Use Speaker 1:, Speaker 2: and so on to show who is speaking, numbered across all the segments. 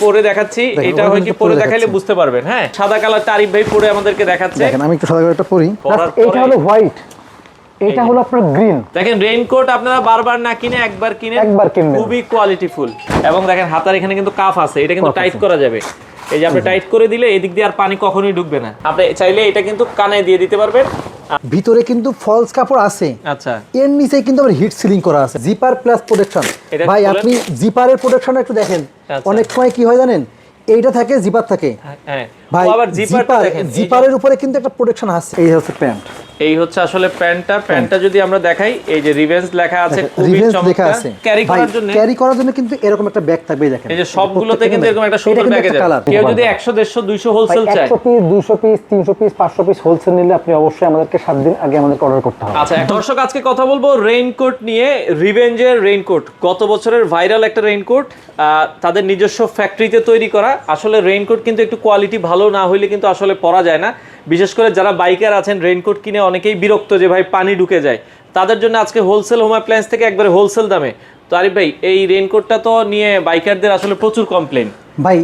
Speaker 1: পরে দেখাচ্ছি, এটা হয় কি পরে দেখাইলে বুঝতে পারবেন। হ্যাঁ, সাদা কালার আরিফ ভাই পরে আমাদেরকে দেখাচ্ছে।
Speaker 2: দেখেন আমি একটু সাদা কালারটা পরি। এটা হলো হোয়াইট, এটা হলো আপনার গ্রিন।
Speaker 1: দেখেন রেইনকোট আপনারা বারবার না কিনে একবার কিনেন, খুবই কোয়ালিটিফুল। এবং দেখেন হাতার এখানে কিন্তু কাফ আছে, এটা কিন্তু টাইট করা যাবে। এই যে আপনি টাইট করে দিলে এদিক দিয়ে আর পানি কখনোই ঢুকবে না। আপনি চাইলে এটা কিন্তু কানে দিয়ে দিতে পারবেন।
Speaker 2: ভিতরে কিন্তু ফলস কাপড় আছে।
Speaker 1: আচ্ছা,
Speaker 2: এর নিচে কিন্তু আবার হিট সিলিং করা আছে, জিপার প্লাস প্রোটেকশন। ভাই আপনি জিপারের প্রোটেকশনটা একটু দেখেন। অনেক সময় কি হয় জানেন, এইটা থাকে জিপার থাকে।
Speaker 1: হ্যাঁ
Speaker 2: ভাই
Speaker 1: আবার জিপারটা দেখেন,
Speaker 2: জিপারের উপরে কিন্তু একটা প্রোটেকশন আছে। এই হচ্ছে প্যান্ট,
Speaker 1: এই হচ্ছে আসলে প্যান্টটা যদি আমরা দেখাই, এই যে রিভেঞ্জ লেখা আছে, খুবই
Speaker 2: রিভেঞ্জ লেখা
Speaker 1: চমৎকার।
Speaker 2: আছে।
Speaker 1: ক্যারি করার জন্য
Speaker 2: কিন্তু এরকম একটা ব্যাগ থাকবে। দেখেন
Speaker 1: এই যে সবগুলোতে কিন্তু এরকম একটা সুন্দর ব্যাগ আছে। কেউ যদি 100 150 200 হোলসেল চায়,
Speaker 2: 100 piece 200 piece 300 piece 500 piece wholesale নিলে আপনি অবশ্যই আমাদেরকে 7 দিন আগে আমাদেরকে অর্ডার করতে হবে।
Speaker 1: আচ্ছা দর্শক, আজকে কথা বলবো রেইনকোট নিয়ে। রিভেঞ্জের রেইনকোট গত বছরের ভাইরাল একটা রেইনকোট, তাদের নিজস্ব ফ্যাক্টরিতে তৈরি করা। আসলে রেইনকোট কিন্তু একটু কোয়ালিটি ভালো না হইলে কিন্তু আসলে পরা যায় না। বিশেষ করে যারা বাইকার আছেন, রেইনকোট কিনে অনেকেই বিরক্ত যে ভাই পানি ঢুকে যায়। তাদের জন্য আজকে হোলসেল হোম অ্যাপ্লায়েন্স থেকে একবারে হোলসেল দামে। তো আরিফ ভাই, এই রেইনকোটটা তো নিয়ে বাইকারদের আসলে প্রচুর কমপ্লেন।
Speaker 2: ভাই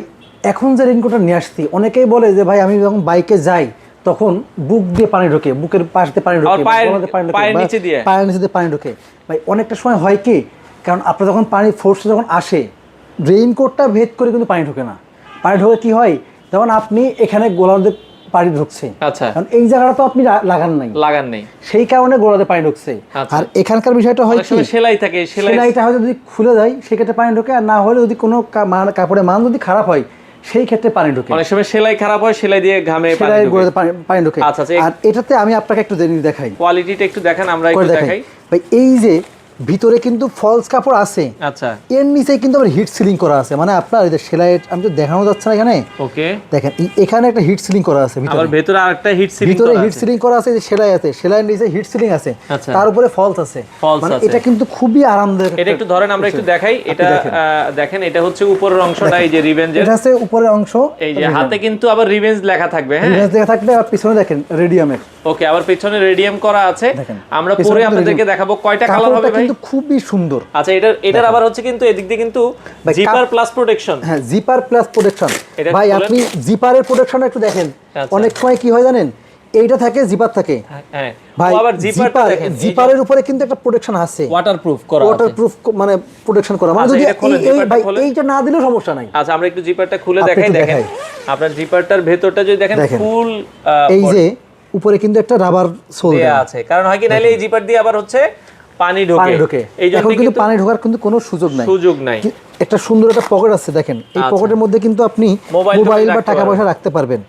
Speaker 2: এখন যে রেইনকোটটা নিয়ে আসছি, অনেকেই বলে যে ভাই আমি যখন বাইকে যাই তখন বুক দিয়ে পানি ঢোকে, বুকের পাশ দিয়ে পানি ঢোকে,
Speaker 1: পায়ের নিচে দিয়ে
Speaker 2: পানি ঢোকে। ভাই অনেকটা সময় হয় কি, কারণ আপনার যখন পানি ফোর্সে যখন আসে, রেইনকোটটা ভেদ করে কিন্তু পানি ঢোকে না। পানি ঢোকে কি হয়, যখন আপনি এখানে গোলাতে পানি ঢুকছে,
Speaker 1: আচ্ছা,
Speaker 2: কারণ এই জায়গাটা তো আপনি লাগান নাই, সেই কারণে গোলাতে পানি ঢুকছে। আর এখানকার বিষয়টা হয় কি,
Speaker 1: সেলাই থাকে,
Speaker 2: সেলাইটা হয়তো যদি খুলে যায় সেক্ষেত্রে পানি ঢোকে, আর না হলে যদি কোনো কাপড়ের মান যদি খারাপ হয় সেই ক্ষেত্রে পানি ঢোকে।
Speaker 1: অনেক সময় সেলাই খারাপ হয়, সেলাই দিয়ে ঘামে
Speaker 2: পানি ঢোকে। আর এটাতে আমি আপনাকে একটু জিনিস দেখাই,
Speaker 1: কোয়ালিটিটা একটু দেখেন, আমরা একটু দেখাই।
Speaker 2: ভাই এই যে ভিতরে কিন্তু ফলস কাপড় আছে।
Speaker 1: আচ্ছা,
Speaker 2: এর নিচে কিন্তু আবার হিট সিলিং করা আছে। মানে আপনার এই যে সেলাই আমি তো দেখানো যাচ্ছে না এখানে।
Speaker 1: ওকে,
Speaker 2: দেখেন এখানে একটা হিট সিলিং করা আছে,
Speaker 1: ভিতরে আরেকটা হিট সিলিং
Speaker 2: ভিতরে হিট সিলিং করা আছে, যে সেলাই আছে, সেলাইয়ের নিচে হিট সিলিং আছে, তার উপরে ফলস আছে। মানে এটা কিন্তু খুবই আরামদায়ক।
Speaker 1: এটা একটু ধরেন, আমরা একটু দেখাই। এটা দেখেন, এটা হচ্ছে উপরের অংশটা, এই যে রিভেঞ্জের,
Speaker 2: এটা আছে উপরের অংশ।
Speaker 1: এই যে হাতে কিন্তু আবার রিভেঞ্জ লেখা থাকবে। হ্যাঁ,
Speaker 2: রিভেঞ্জ লেখা থাকবে, আর পিছনে দেখেন রেডিয়ামের।
Speaker 1: ওকে, আবার পিছনে রেডিয়াম করা আছে। আমরা পরে আপনাদেরকে দেখাবো কয়টা কালার হবে ভাই।
Speaker 2: কিন্তু খুবই সুন্দর।
Speaker 1: আচ্ছা, এটার আবার হচ্ছে কিন্তু এদিক দিয়ে কিন্তু জিপার প্লাস প্রোটেকশন।
Speaker 2: হ্যাঁ, জিপার প্লাস প্রোটেকশন। ভাই আপনি জিপারের প্রোটেকশনটা একটু দেখেন। অনেক সময় কি হয় জানেন, এইটা থাকে জিপার থাকে।
Speaker 1: হ্যাঁ
Speaker 2: ভাই
Speaker 1: আবার জিপারটা দেখেন,
Speaker 2: জিপারের উপরে কিন্তু একটা প্রোটেকশন আছে,
Speaker 1: ওয়াটারপ্রুফ করা আছে।
Speaker 2: ওয়াটারপ্রুফ মানে প্রোটেকশন করা। মানে যদি ভাই এইটা না দিলেও সমস্যা নাই।
Speaker 1: আচ্ছা, আমরা একটু জিপারটা খুলে দেখাই। দেখেন আপনার জিপারটার ভেতরটা যদি দেখেন, ফুল
Speaker 2: এই যে উপরে কিন্তু একটা রাবার সোল দেয়া
Speaker 1: আছে। কারণ হয় কি, নাইলে এই জিপার দিয়ে আবার হচ্ছে পানি ঢোকে।
Speaker 2: এই জন্য কিন্তু পানি ঢোকার কিন্তু কোনো সুযোগ নাই। একটা সুন্দর একটা পকেট আছে, দেখেন এই পকেটের মধ্যে কিন্তু আপনি মোবাইল বা টাকা পয়সা রাখতে পারবেন।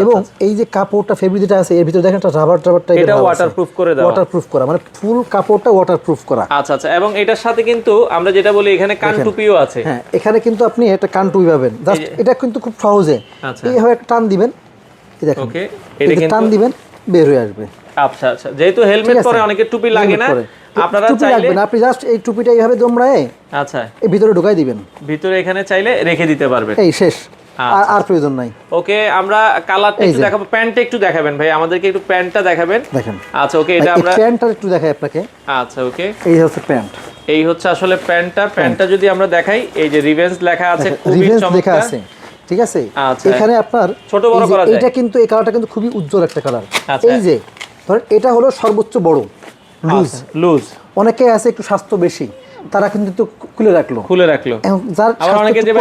Speaker 2: এবং এই যে কাপড়টা ফেব্রিক যেটা আছে, এর ভিতরে দেখেন একটা রাবার টাইপের,
Speaker 1: এটা ওয়াটারপ্রুফ করে দেওয়া,
Speaker 2: ওয়াটারপ্রুফ করা, মানে ফুল কাপড়টা ওয়াটারপ্রুফ করা।
Speaker 1: আচ্ছা আচ্ছা, এবং এটার সাথে কিন্তু আমরা যেটা বলি, এখানে কান টুপিও আছে।
Speaker 2: হ্যাঁ, এখানে কিন্তু আপনি একটা কান টুপি পাবেন। জাস্ট এটা কিন্তু খুব সহজে এইভাবে একটা টান দিবেন, এই দেখেন,
Speaker 1: ওকে, এটা কিন্তু
Speaker 2: টান দিবেন বের হয়ে আসবে।
Speaker 1: আচ্ছা আচ্ছা, যেহেতু হেলমেট পরে অনেকে টুপি লাগে না, আপনারা চাইলে
Speaker 2: আপনি জাস্ট এই টুপিটা এইভাবে দমড়ায়
Speaker 1: আচ্ছা
Speaker 2: এই ভিতরে ঢুকাই দিবেন,
Speaker 1: ভিতরে এখানে চাইলে রেখে দিতে পারবেন।
Speaker 2: এই শেষ, আর প্রয়োজন নাই।
Speaker 1: ওকে, আমরা কালারটা একটু দেখাবো, প্যান্টটা একটু দেখাবেন ভাই, আমাদেরকে একটু প্যান্টটা দেখাবেন।
Speaker 2: দেখেন,
Speaker 1: আচ্ছা ওকে, এটা আমরা
Speaker 2: প্যান্টটা একটু দেখাই আপনাকে।
Speaker 1: আচ্ছা ওকে,
Speaker 2: এই হচ্ছে প্যান্ট,
Speaker 1: এই হচ্ছে আসলে প্যান্টটা যদি আমরা দেখাই, এই যে রিভেঞ্জ লেখা আছে, খুবই চমৎকার।
Speaker 2: ঠিক আছে,
Speaker 1: আচ্ছা,
Speaker 2: এখানে আপনার
Speaker 1: ছোট বড় করা যায়।
Speaker 2: এটা কিন্তু এই কালারটা কিন্তু খুবই উজ্জ্বল একটা কালার।
Speaker 1: আচ্ছা,
Speaker 2: এই যে ধরেন এটা হলো সর্বোচ্চ বড়
Speaker 1: লুজ।
Speaker 2: অনেকে আছে একটু স্বাস্থ্য বেশি, তারা কিন্তু একটু খুলে রাখলো।
Speaker 1: যার অনেকে যে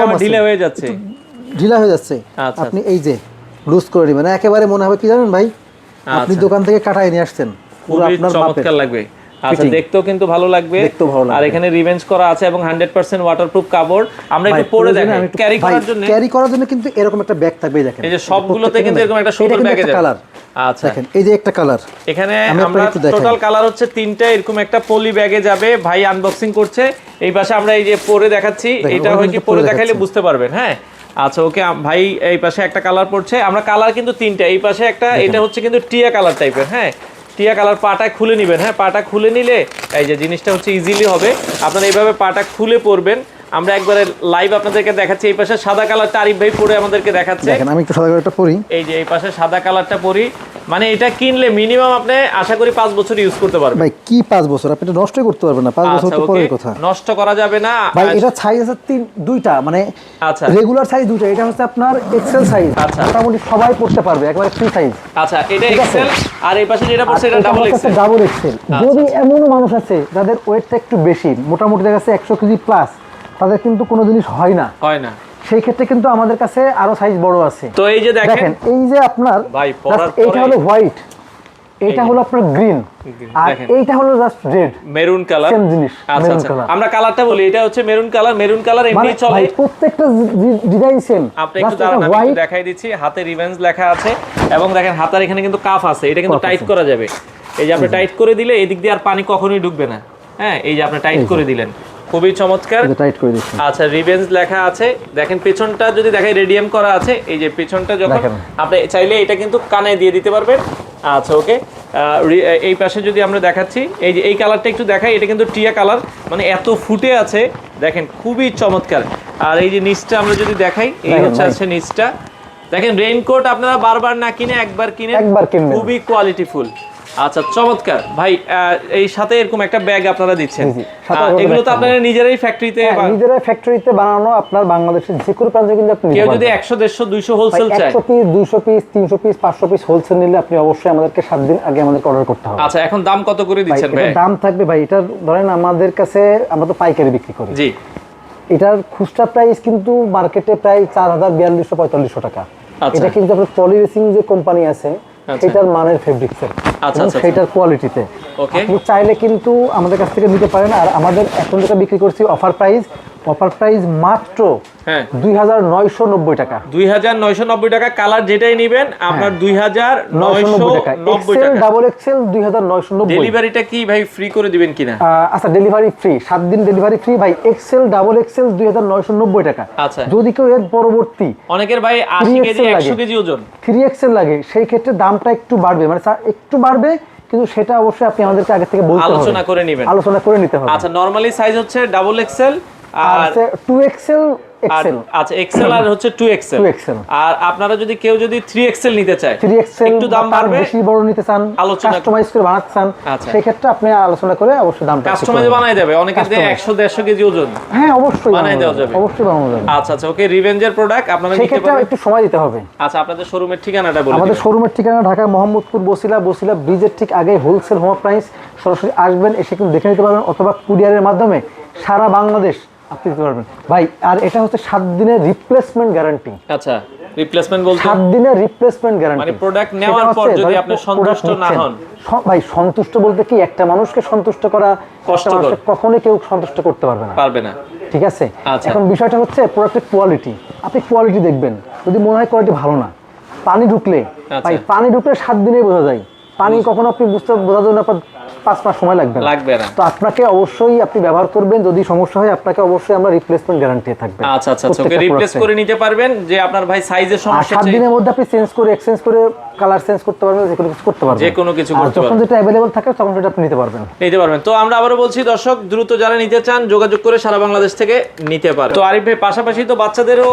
Speaker 1: ঢিলা হয়ে যাচ্ছে,
Speaker 2: আপনি এই যে লুজ করে নেবেন, একেবারে মনে হবে কি জানেন ভাই, আপনি দোকান থেকে কাটায় নিয়ে আসছেন, পুরো আপনার
Speaker 1: চমৎকার লাগবে। আচ্ছা, দেখতেও কিন্তু ভালো লাগবে। আর এখানে রিভেঞ্জ করা আছে এবং 100% ওয়াটারপ্রুফ কাপড়। আমরা একটু পরে দেখাই, ক্যারি করার জন্য
Speaker 2: কিন্তু এরকম একটা ব্যাগ থাকবে। দেখেন,
Speaker 1: এই যে সবগুলোতে কিন্তু এরকম একটা সুন্দর ব্যাগ আছে।
Speaker 2: কালার, আচ্ছা দেখেন, এই যে একটা কালার,
Speaker 1: এখানে আমরা টোটাল কালার হচ্ছে 3টা, এরকম একটা পলি ব্যাগে যাবে। ভাই আনবক্সিং করছে, এই পাশে আমরা এই যে পরে দেখাচ্ছি, এটা হয় কি পরে দেখাইলে বুঝতে পারবেন। হ্যাঁ, আচ্ছা ওকে, ভাই এই পাশে একটা কালার পড়ছে। আমরা কালার কিন্তু 3টা, এই পাশে একটা, এটা হচ্ছে কিন্তু টিয়া কালার টাইপের। হ্যাঁ, টিয়া কালার, পাটা খুলে নেবেন। হ্যাঁ, পাটা খুলে নিলে এই যে জিনিসটা হচ্ছে ইজিলি হবে। আপনারা এইভাবে পাটা খুলে পরবেন। আমরা একবারে লাইভ আপনাদেরকে দেখাচ্ছি। এই পাশে সাদা কালারটা আরিফ ভাই পরে আমাদেরকে দেখাচ্ছে।
Speaker 2: দেখেন, আমি একটু সাদা কালারটা পরি।
Speaker 1: এই যে এই পাশে সাদা কালারটা পরি, মানে এটা কিনলে মিনিমাম আপনি আশা করি 5 বছর ইউজ করতে পারবেন।
Speaker 2: ভাই কি 5 বছর, আপনি এটা নষ্টই করতে পারবেন না, 5 বছর তো পরের কথা।
Speaker 1: নষ্ট করা যাবে না
Speaker 2: ভাই। এটা সাইজ আছে দুইটা, মানে
Speaker 1: আচ্ছা
Speaker 2: রেগুলার সাইজ দুইটা। এটা হচ্ছে আপনার এক্সেল সাইজ, মোটামুটি সবাই পড়তে পারবে, একবারে ফ্রি সাইজ।
Speaker 1: আচ্ছা, এটা এক্সেল, আর এই পাশে যেটা পড়ছে এটা ডাবল এক্সেল।
Speaker 2: Double XL. যদি এমন মানুষ আছে যাদের ওয়েটটা একটু বেশি, মোটামুটি দেখা যাচ্ছে 100 কেজি প্লাস, তাদের কিন্তু কোনো জিনিস হয় না। সেই ক্ষেত্রে কিন্তু আমাদের কাছে আরো সাইজ বড় আছে।
Speaker 1: তো এই যে দেখেন,
Speaker 2: এই যে আপনার
Speaker 1: ভাই
Speaker 2: এইটা হলো হোয়াইট, এটা হলো আপনার গ্রিন, আর এইটা হলো just red
Speaker 1: maroon colour,
Speaker 2: same জিনিস।
Speaker 1: আচ্ছা আচ্ছা, আমরা কালারটা বলি, এটা হচ্ছে মেরুন কালার। মেরুন কালার এমনি চলে
Speaker 2: ভাই, প্রত্যেকটা ডিজাইন সেম।
Speaker 1: আপনি একটু দাঁড়ান, আমি একটু দেখাই দিচ্ছি। হাতে রিভেঞ্জ লেখা আছে এবং দেখেন হাতার এখানে কিন্তু কাফ আছে, এটা কিন্তু টাইট করা যাবে। এই যে আপনি টাইট করে দিলে এদিক দিয়ে আর পানি কখনোই ঢুকবে না। হ্যাঁ, এই যে আপনি টাইট করে দিলেন, খুবই চমৎকার।
Speaker 2: টাইট করে দিচ্ছি।
Speaker 1: আচ্ছা, রিভেঞ্জ লেখা আছে। দেখেন পেছনটা যদি দেখাই, রেডিয়াম করা আছে। এই যে পেছনটা যখন আপনি চাইলে এটা কিন্তু কানে দিয়ে দিতে পারবেন। আচ্ছা, ওকে। এই পাশে যদি আমরা দেখাচ্ছি, এই যে এই কালারটা একটু দেখাই, এটা কিন্তু টিয়া কালার, মানে এত ফুটে আছে দেখেন, খুবই চমৎকার। আর এই যে নিচটা আমরা যদি দেখাই, এই হচ্ছে আছে নিচটা। দেখেন রেইনকোট আপনারা বারবার না কিনে একবার কিনেন, খুবই কোয়ালিটিফুল। আচ্ছা, চমৎকার ভাই। এই সাথে এরকম একটা ব্যাগ আপনারা দিচ্ছেন, এগুলো তো আপনারা নিজেরাই
Speaker 2: ফ্যাক্টরিতে বানানো। আপনার বাংলাদেশের যে কোনো প্রান্তে কিন্তু আপনি
Speaker 1: কেউ যদি 100 150 200 হোলসেল চায়,
Speaker 2: 100 piece 200 piece 300 piece 500 piece wholesale নিলে আপনি অবশ্যই আমাদেরকে 7 দিন আগে আমাদেরকে অর্ডার করতে হবে।
Speaker 1: আচ্ছা, এখন দাম কত করে দিচ্ছেন ভাই?
Speaker 2: দাম থাকবে ভাই, এটার ধরেন আমাদের কাছে, আমরা তো পাইকারি বিক্রি করি। জি। এটার খুচরা প্রাইস কিন্তু মার্কেটে প্রায় 4000 4200 টাকা। এটা কিন্তু আপনার পলিরেসিং যে কোম্পানি আছে সেটার মানের ফেব্রিক্সের, সেটার কোয়ালিটিতে আপনি চাইলে কিন্তু আমাদের কাছ থেকে নিতে পারেন। আর আমাদের এখন যেটা বিক্রি করছি অফার প্রাইস মাত্র 2990 টাকা।
Speaker 1: 2990 টাকা। কালার যেটাই নেবেন আপনার 2990 টাকা।
Speaker 2: XL double XL 2990।
Speaker 1: ডেলিভারিটা কি ভাই ফ্রি করে দিবেন কিনা?
Speaker 2: আচ্ছা, ডেলিভারি ফ্রি, 7 দিন ডেলিভারি ফ্রি ভাই। এক্সেল ডাবল এক্সেল 2990 টাকা।
Speaker 1: আচ্ছা,
Speaker 2: যদি কেউ এর পরবর্তী,
Speaker 1: অনেকের ভাই 80 কেজি 100 কেজি ওজন
Speaker 2: 3XL লাগে, সেই ক্ষেত্রে দামটা একটু বাড়বে, মানে একটু বাড়বে, কিন্তু সেটা অবশ্যই আপনি আমাদেরকে আগে থেকে বলতে হবে, আলোচনা করে নিতে হবে।
Speaker 1: আচ্ছা, নরমালি সাইজ হচ্ছে ডাবল এক্সেল আর
Speaker 2: 2XL এক্সেল।
Speaker 1: আচ্ছা, এক্সেল আর হচ্ছে 2XL। আর আপনারা যদি কেউ যদি 3XL নিতে চায়,
Speaker 2: 3XL
Speaker 1: একটু দাম বাড়বে,
Speaker 2: বেশি বড় নিতে চান, কাস্টমাইজ করে বানাতে চান, সেই ক্ষেত্রে আপনি আলোচনা করে অবশ্যই দামটা
Speaker 1: কাস্টমাইজ বানায় দেবে। অনেকের 100 150 কেজি ওজন,
Speaker 2: হ্যাঁ অবশ্যই
Speaker 1: বানায় দেওয়া যাবে,
Speaker 2: অবশ্যই বানানো যাবে।
Speaker 1: আচ্ছা আচ্ছা, ওকে। রিভেঞ্জের প্রোডাক্ট আপনারা নিতে পারবেন,
Speaker 2: একটু সময় দিতে হবে।
Speaker 1: আচ্ছা, আপনাদের শোরুমের ঠিকানাটা বলুন।
Speaker 2: আমাদের শোরুমের ঠিকানা ঢাকা মোহাম্মদপুর বসিলা ব্রিজের ঠিক আগে হোলসেল হোম প্রাইস। সরাসরি আসবেন, এসে কিন্তু দেখে নিতে পারবেন, অথবা কুরিয়ারের মাধ্যমে সারা বাংলাদেশ আপনি দিতে পারবেন ভাই। আর এটা হচ্ছে 7 দিনের রিপ্লেসমেন্ট গ্যারান্টি।
Speaker 1: আচ্ছা, রিপ্লেসমেন্ট বলতে
Speaker 2: 7 দিনের রিপ্লেসমেন্ট গ্যারান্টি,
Speaker 1: মানে প্রোডাক্ট নেওয়ার পর যদি আপনি সন্তুষ্ট না হন।
Speaker 2: ভাই, সন্তুষ্ট বলতে কি, একটা মানুষকে সন্তুষ্ট করা কষ্টকর, কখনোই কেউ সন্তুষ্ট করতে পারবে না, ঠিক আছে? এখন বিষয়টা হচ্ছে প্রোডাক্টের কোয়ালিটি। আপনি কোয়ালিটি দেখবেন, যদি মনে হয় কোয়ালিটি ভালো না, পানি ঢুকলে ভাই, পানি ঢুকলে 7 দিনেই বোঝা যায়। পানি কখনো আপনি বোঝার জন্য 5 মাস সময় লাগবে না। তো আপনাকে অবশ্যই আপনি ব্যবহার করবেন, যদি সমস্যা হয় আপনাকে অবশ্যই আমরা রিপ্লেসমেন্ট গ্যারান্টি থাকবে।
Speaker 1: আচ্ছা আচ্ছা, ওকে। রিপ্লেস করে নিতে পারবেন, যে আপনার ভাই সাইজের সমস্যা,
Speaker 2: 7 দিনের মধ্যে আপনি এক্সচেঞ্জ করে কালার চেঞ্জ করতে পারবেন, যে কোনো কিছু করতে পারবেন, যখন যেটা अवेलेबल থাকে তখন সেটা আপনি নিতে পারবেন।
Speaker 1: তো আমরা আবারও বলছি, দর্শক দ্রুত যারা নিতে চান যোগাযোগ করে সারা বাংলাদেশ থেকে নিতে পারেন। তো আরিফ ভাই, পাশাপাশি তো বাচ্চাদেরও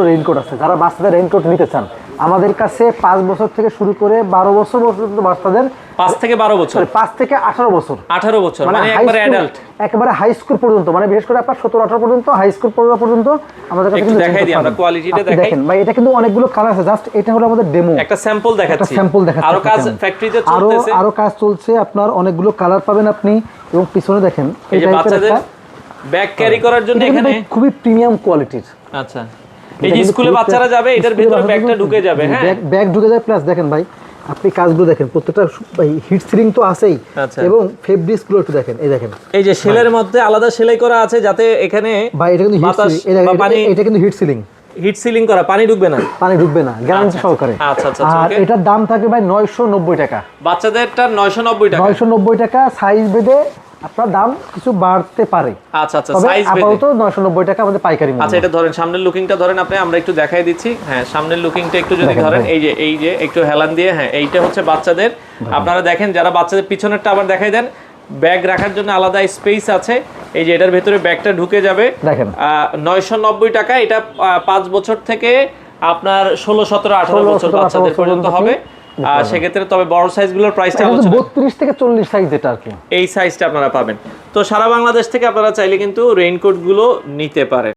Speaker 1: রেইনকোট আছে। যারা বাচ্চাদের রেইনকোট নিতে চান, আমাদের কাছে 5 বছর থেকে শুরু করে 12 বছর পর্যন্ত বাচ্চাদের, 5 থেকে 12 বছর, 5 থেকে 18 বছর, মানে একবারে অ্যাডাল্ট, একেবারে হাই স্কুল পর্যন্ত, মানে বিশেষ করে আপনার 17-18 পর্যন্ত, হাই স্কুল পর্যন্ত আমাদের কাছে কিন্তু দেখাই দিই আমরা কোয়ালিটিটা দেখাই। দেখেন ভাই, এটা কিন্তু অনেকগুলো কালার আছে, জাস্ট এটা হলো আমাদের ডেমো, একটা স্যাম্পল দেখাচ্ছি। আরো কাজ ফ্যাক্টরিতে চলতেছে, আরো কাজ চলছে, আপনার অনেকগুলো কালার পাবেন আপনি। এবং পিছনে দেখেন, এই যে বাচ্চাদের ব্যাগ ক্যারি করার জন্য এখানে খুবই প্রিমিয়াম কোয়ালিটির। আচ্ছা, এই যে স্কুলে বাচ্চারা যাবে, এটার ভিতরে ব্যাগটা ঢুকে যাবে, হ্যাঁ ব্যাগ ঢুকে যায়। প্লাস দেখেন ভাই, আপনি কাজগুলো দেখেন, প্রত্যেকটা হিট সিলিং তো আছেই, এবং ফেব্রিক্স গুলো একটু দেখেন। এই দেখেন, এই যে সেলের মধ্যে আলাদা সেলাই করা আছে, যাতে এখানে ভাই এটা কিন্তু এটা কিন্তু হিট সিলিং করা, পানি ঢুকবে না, গ্যারান্টি সহকারে। আচ্ছা আচ্ছা, আর এটার দাম থাকে ভাই 990 টাকা। বাচ্চাদেরটা 990 টাকা। সাইজ ভেদে আপনার দাম কিছু বাড়তে পারে। আচ্ছা আচ্ছা, সাইজ ভেদে আপাতত 990 টাকা আমাদের পাইকারি মূল্য। আচ্ছা, এটা ধরেন, সামনের লুকিংটা ধরেন আপনি, আমরা একটু দেখাই দিচ্ছি। হ্যাঁ, সামনের লুকিংটা একটু যদি ধরেন, এই যে একটু হেলান দিয়ে, হ্যাঁ এইটা হচ্ছে বাচ্চাদের। আপনারা দেখেন, যারা বাচ্চাদের পিছনেরটা আবার দেখাই দেন, ব্যাগ রাখার জন্য আলাদা স্পেস আছে। এই যে এটার ভেতরে ব্যাগটা ঢুকে যাবে। দেখেন, 990 টাকা। এটা 5 বছর থেকে আপনার 16 17 18 বছর বাচ্চাদের পর্যন্ত হবে। আর সেক্ষেত্রে তবে বড় সাইজগুলোর প্রাইসটা হচ্ছে
Speaker 2: 32 থেকে 40 সাইজ যেটা আর কি,
Speaker 1: এই সাইজটা আপনারা পাবেন। তো সারা বাংলাদেশ থেকে আপনারা চাইলে কিন্তু রেইনকোট গুলো নিতে পারেন।